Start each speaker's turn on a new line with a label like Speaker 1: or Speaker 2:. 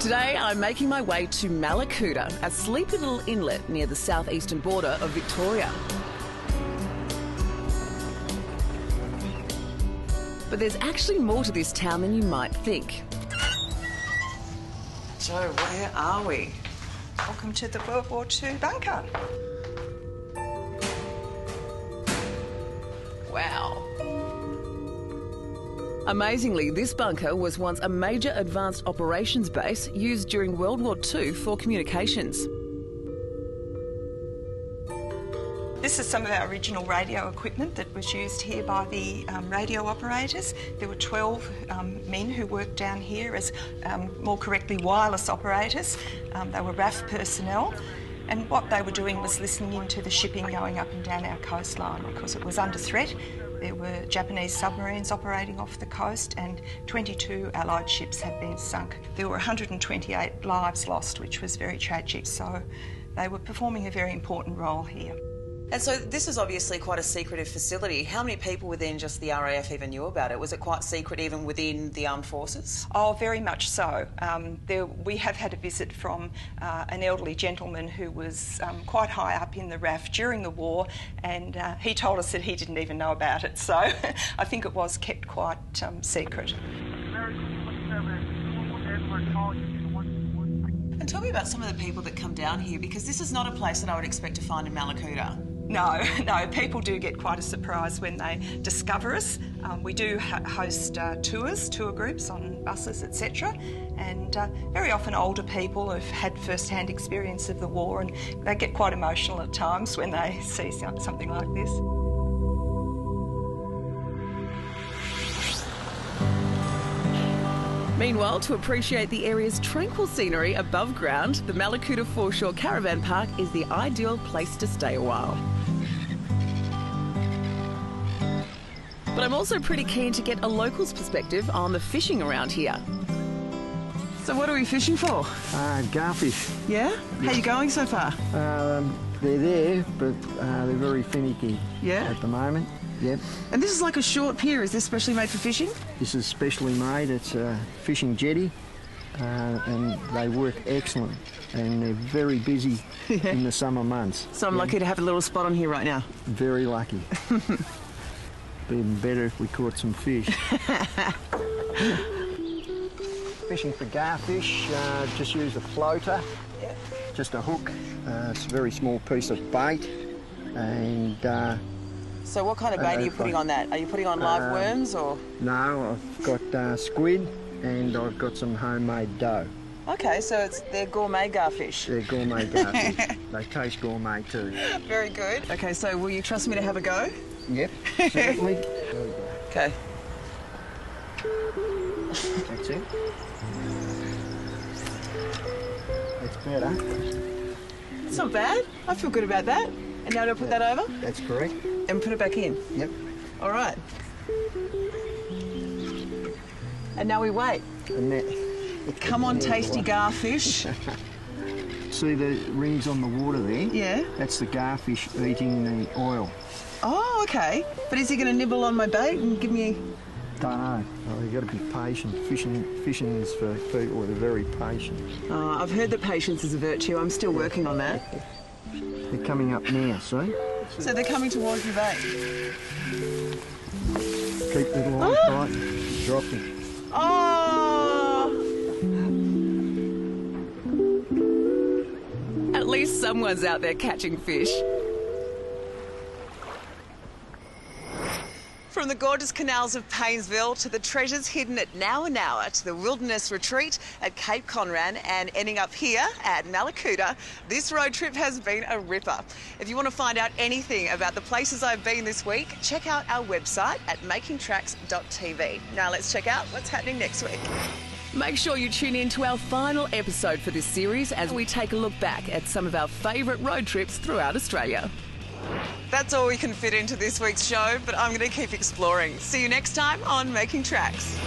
Speaker 1: Today I'm making my way to Mallacoota, a sleepy little inlet near the southeastern border of Victoria. But there's actually more to this town than you might think.
Speaker 2: So where are we?
Speaker 3: Welcome to the WWII Bunker.
Speaker 1: Wow. Amazingly, this bunker was once a major advanced operations base used during World War II for communications.
Speaker 3: This is some of our original radio equipment that was used here by the radio operators. There were 12 men who worked down here as, more correctly, wireless operators. They were RAF personnel. And what they were doing was listening into the shipping going up and down our coastline because it was under threat. There were Japanese submarines operating off the coast and 22 Allied ships had been sunk. There were 128 lives lost, which was very tragic. So they were performing a very important role here.
Speaker 2: And so this is obviously quite a secretive facility. How many people within just the RAF even knew about it? Was it quite secret even within the armed forces?
Speaker 3: Oh, very much so. We have had a visit from an elderly gentleman who was quite high up in the RAF during the war, and he told us that he didn't even know about it. So I think it was kept quite secret.
Speaker 2: And tell me about some of the people that come down here, because this is not a place that I would expect to find in Mallacoota.
Speaker 3: No, people do get quite a surprise when they discover us. We do host tour groups on buses, etc. And very often older people have had first-hand experience of the war, and they get quite emotional at times when they see something like this.
Speaker 1: Meanwhile, to appreciate the area's tranquil scenery above ground, the Mallacoota Foreshore Caravan Park is the ideal place to stay a while. But I'm also pretty keen to get a local's perspective on the fishing around here. So what are we fishing for?
Speaker 4: Garfish.
Speaker 1: Yeah? How are you going so far?
Speaker 4: They're there, but they're very finicky at the moment. Yep.
Speaker 1: And this is like a short pier. Is this specially made for fishing?
Speaker 4: This is specially made. It's a fishing jetty, and they work excellent. And they're very busy in the summer months.
Speaker 1: So I'm lucky to have a little spot on here right now.
Speaker 4: Very lucky. Be even better if we caught some fish. Fishing for garfish, just use a floater, just a hook. It's a very small piece of bait, and.
Speaker 2: So what kind of bait are you putting on that? Are you putting on live worms or?
Speaker 4: No, I've got squid and I've got some homemade dough.
Speaker 2: Okay, so they're gourmet garfish.
Speaker 4: They're gourmet garfish. They taste gourmet too.
Speaker 2: Very good.
Speaker 1: Okay, so will you trust me to have a go?
Speaker 4: Yep, certainly.
Speaker 1: Okay.
Speaker 4: That's it. That's better.
Speaker 1: It's not bad. I feel good about that. And now do I put that over?
Speaker 4: That's correct.
Speaker 1: And put it back in?
Speaker 4: Yep.
Speaker 1: All right. And now we wait.
Speaker 4: And that.
Speaker 1: Come on, tasty garfish.
Speaker 4: See the rings on the water there?
Speaker 1: Yeah.
Speaker 4: That's the garfish eating the oil.
Speaker 1: Oh, okay. But is he going to nibble on my bait and give me...
Speaker 4: Don't know. Oh, you've got to be patient. Fishing is for people that are very patient.
Speaker 1: I've heard that patience is a virtue. I'm still working on that.
Speaker 4: They're coming up now, see?
Speaker 1: So they're coming towards the bait?
Speaker 4: Keep the line tight. Drop it.
Speaker 1: Oh! At least someone's out there catching fish. From the gorgeous canals of Paynesville to the treasures hidden at Nowa to the wilderness retreat at Cape Conran and ending up here at Mallacoota, this road trip has been a ripper. If you want to find out anything about the places I've been this week, check out our website at makingtracks.tv. Now let's check out what's happening next week. Make sure you tune in to our final episode for this series as we take a look back at some of our favourite road trips throughout Australia. That's all we can fit into this week's show, but I'm going to keep exploring. See you next time on Making Tracks.